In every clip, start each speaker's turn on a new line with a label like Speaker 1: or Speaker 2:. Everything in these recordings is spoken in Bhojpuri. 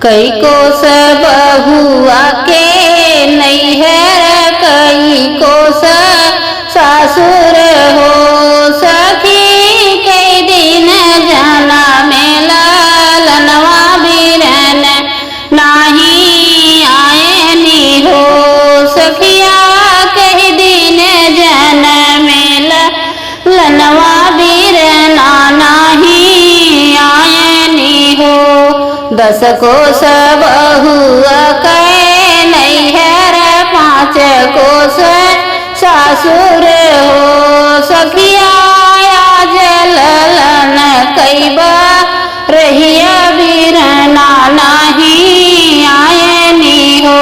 Speaker 1: कई कोस बहुआ के नैहर कई कोस सासुर हो सखी कई दिन जाना में ललनवा बिरन नाही आयनी हो सखिया कई दिन जन में ललनवा बिरना नाही आयनी हो। 10 कोस बहुआ के नैहर 5 कोस सासुर हो सखिया आज ललन कैबा रहिया बिरना नाही आयनी हो।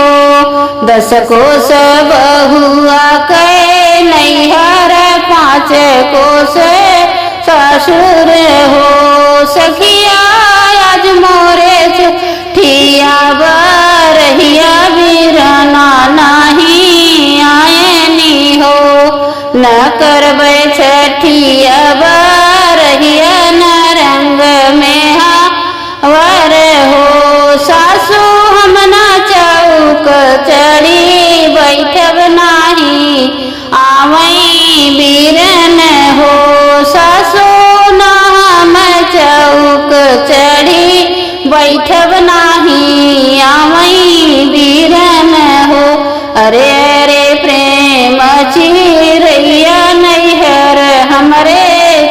Speaker 1: 10 कोस बहुआ के नैहर 5 कोस सासुर हो सखिया आज मोरे ठिया बरहिया बिरना नाही आयनी हो। न करबै छठिया बरहिया न रंग में हावर हो सासु हम न चौक चढ़ी बैठब नाही आवई बिरन हो सासु न हम चौक चढ़ी बैठब नाही आवई बिरन हो। अरे अरे प्रेम चिरैया नैहर हमरे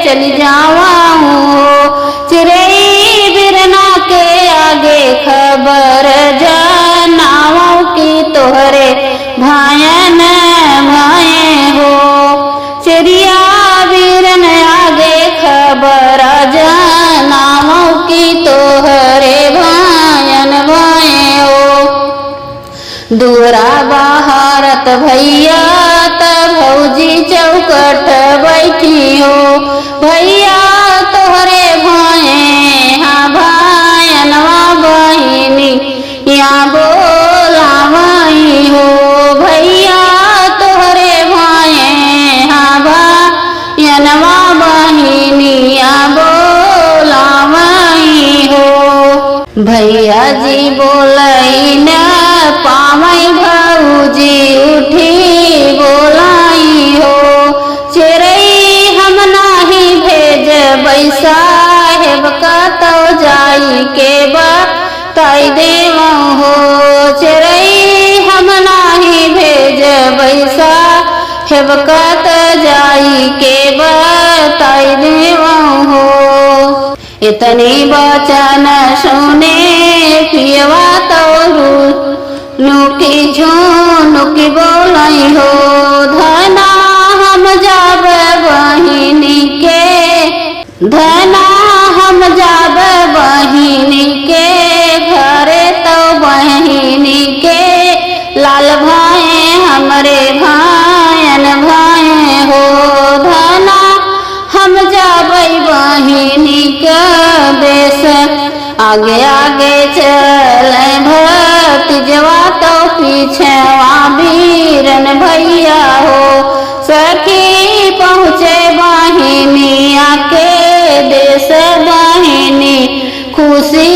Speaker 1: चली जावाऊँ चिरई बिरना के आगे खबर जनाऊँ की तोहरे भायन भाए हो चिड़िया बिरन आगे खबर जनाऊँ की तोहरे भायन भाए हो। दूरा बहारत भैया त भौजी चौकट बैठी हो भैया तोहरे भाए हाँ भायनवा बहिनी यहाँ बोलावई हो भैया तोहरे भाए हाँ भायनवा बहिनी यहाँ बोलावई हो। भैया जी बोलई न पावई भौजी उठी बोलाई हो चिरई हम नाही भेज साहेब कतौ जाई के बताई देव हो चिरई हम नाही भेज साहेब कत जाई के बताई देव हो। इतनी वचन सुने पियवा तो नुकी झुनुकी बोलाई हो धना हम जाब बहिनी के धना हम जाब बहिनी के घरे तो बहिनी के लाल भाए हमरे भायन भाए हो धना हम जाब बहिनी के देश आगे आगे चल भतीजवा तो पीछेवा बीरन भैया हो सखी पहुँचे बहिनिया के देश बहिनी खुशी